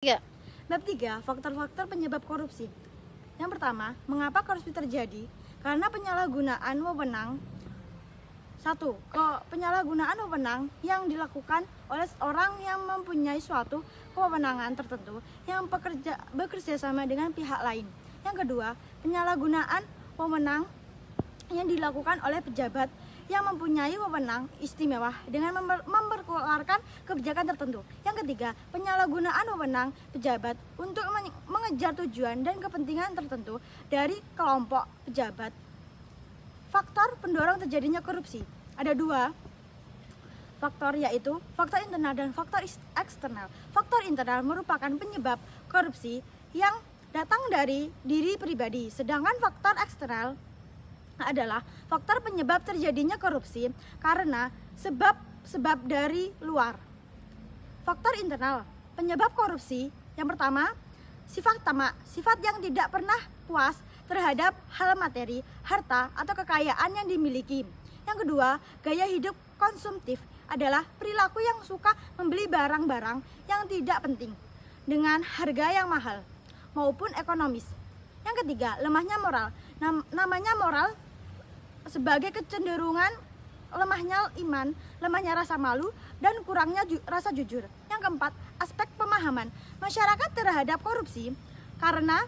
3. Bab 3, faktor-faktor penyebab korupsi. Yang pertama, mengapa korupsi terjadi? Karena penyalahgunaan wewenang. 1. Penyalahgunaan wewenang yang dilakukan oleh orang yang mempunyai suatu kewenangan tertentu yang bekerja sama dengan pihak lain. Yang kedua, penyalahgunaan wewenang yang dilakukan oleh pejabat yang mempunyai wewenang istimewa dengan memperkeluarkan kebijakan tertentu. Yang ketiga, penyalahgunaan wewenang pejabat untuk mengejar tujuan dan kepentingan tertentu dari kelompok pejabat. Faktor pendorong terjadinya korupsi ada 2 faktor, yaitu faktor internal dan faktor eksternal. Faktor internal merupakan penyebab korupsi yang datang dari diri pribadi, sedangkan faktor eksternal adalah faktor penyebab terjadinya korupsi karena sebab dari luar. Faktor internal penyebab korupsi yang pertama, sifat tamak, sifat yang tidak pernah puas terhadap hal materi, harta, atau kekayaan yang dimiliki. Yang kedua, gaya hidup konsumtif adalah perilaku yang suka membeli barang-barang yang tidak penting dengan harga yang mahal maupun ekonomis. Yang ketiga, lemahnya moral. Namanya moral sebagai kecenderungan lemahnya iman, lemahnya rasa malu, dan kurangnya rasa jujur. Yang keempat, aspek pemahaman masyarakat terhadap korupsi karena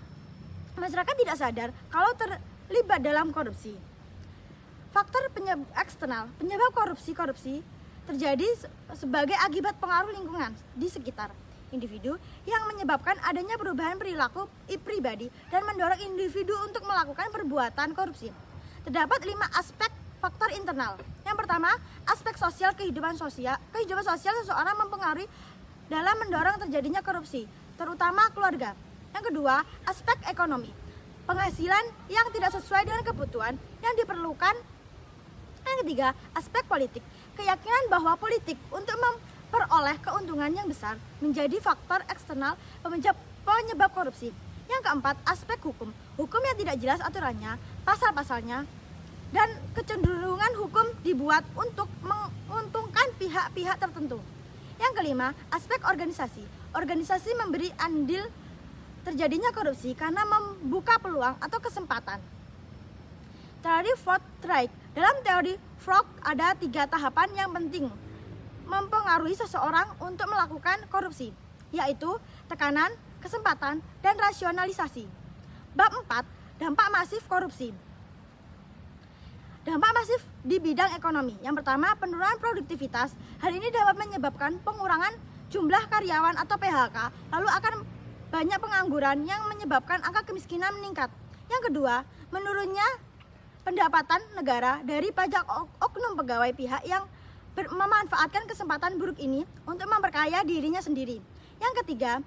masyarakat tidak sadar kalau terlibat dalam korupsi. Faktor eksternal penyebab korupsi terjadi sebagai akibat pengaruh lingkungan di sekitar individu yang menyebabkan adanya perubahan perilaku pribadi dan mendorong individu untuk melakukan perbuatan korupsi. Terdapat 5 aspek faktor internal. Yang pertama, aspek sosial, kehidupan sosial seseorang mempengaruhi dalam mendorong terjadinya korupsi, terutama keluarga. Yang kedua, aspek ekonomi, penghasilan yang tidak sesuai dengan kebutuhan yang diperlukan. Yang ketiga, aspek politik, keyakinan bahwa politik untuk memperoleh keuntungan yang besar menjadi faktor eksternal penyebab korupsi. Yang keempat, aspek hukum yang tidak jelas aturannya, pasal-pasalnya, dan kecenderungan hukum dibuat untuk menguntungkan pihak-pihak tertentu. Yang kelima, aspek organisasi memberi andil terjadinya korupsi karena membuka peluang atau kesempatan. Teori Forthright. Dalam teori Frog ada 3 tahapan yang penting mempengaruhi seseorang untuk melakukan korupsi, yaitu tekanan, kesempatan, dan rasionalisasi. Bab 4, dampak masif korupsi. Dampak masif di bidang ekonomi. Yang pertama, penurunan produktivitas. Hal ini dapat menyebabkan pengurangan jumlah karyawan atau PHK, lalu akan banyak pengangguran yang menyebabkan angka kemiskinan meningkat. Yang kedua, menurunnya pendapatan negara dari pajak oknum pegawai pihak yang memanfaatkan kesempatan buruk ini untuk memperkaya dirinya sendiri. Yang ketiga,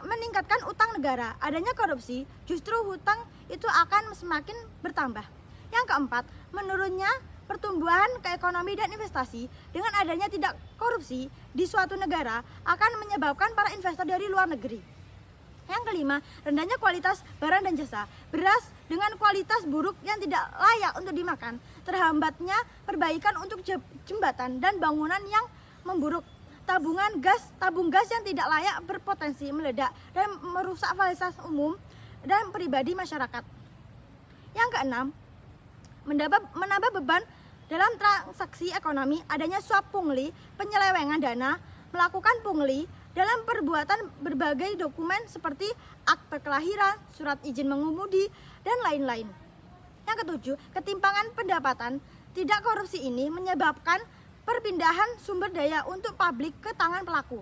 meningkatkan utang negara. Adanya korupsi, justru hutang itu akan semakin bertambah. Yang keempat, menurunnya pertumbuhan ke ekonomi dan investasi. Dengan adanya tidak korupsi di suatu negara akan menyebabkan para investor dari luar negeri. Yang kelima, rendahnya kualitas barang dan jasa. Beras dengan kualitas buruk yang tidak layak untuk dimakan, terhambatnya perbaikan untuk jembatan dan bangunan yang memburuk, tabung gas yang tidak layak berpotensi meledak dan merusak fasilitas umum dan pribadi masyarakat. Yang keenam, menambah beban dalam transaksi ekonomi. Adanya suap pungli, penyelewengan dana, melakukan pungli dalam perbuatan berbagai dokumen seperti akte kelahiran, surat izin mengemudi, dan lain-lain. Yang ketujuh, ketimpangan pendapatan. Tidak korupsi ini menyebabkan perpindahan sumber daya untuk publik ke tangan pelaku.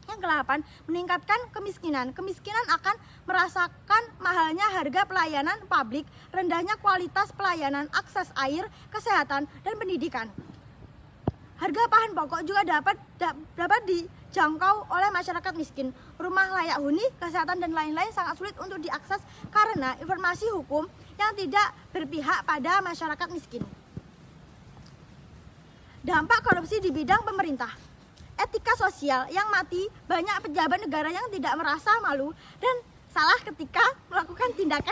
Yang ke-8, meningkatkan kemiskinan. Kemiskinan akan merasakan mahalnya harga pelayanan publik, rendahnya kualitas pelayanan, akses air, kesehatan, dan pendidikan. Harga bahan pokok juga dapat dijangkau oleh masyarakat miskin. Rumah layak huni, kesehatan, dan lain-lain sangat sulit untuk diakses karena informasi hukum yang tidak berpihak pada masyarakat miskin. Dampak korupsi di bidang pemerintah. Etika sosial yang mati, banyak pejabat negara yang tidak merasa malu dan salah ketika melakukan tindakan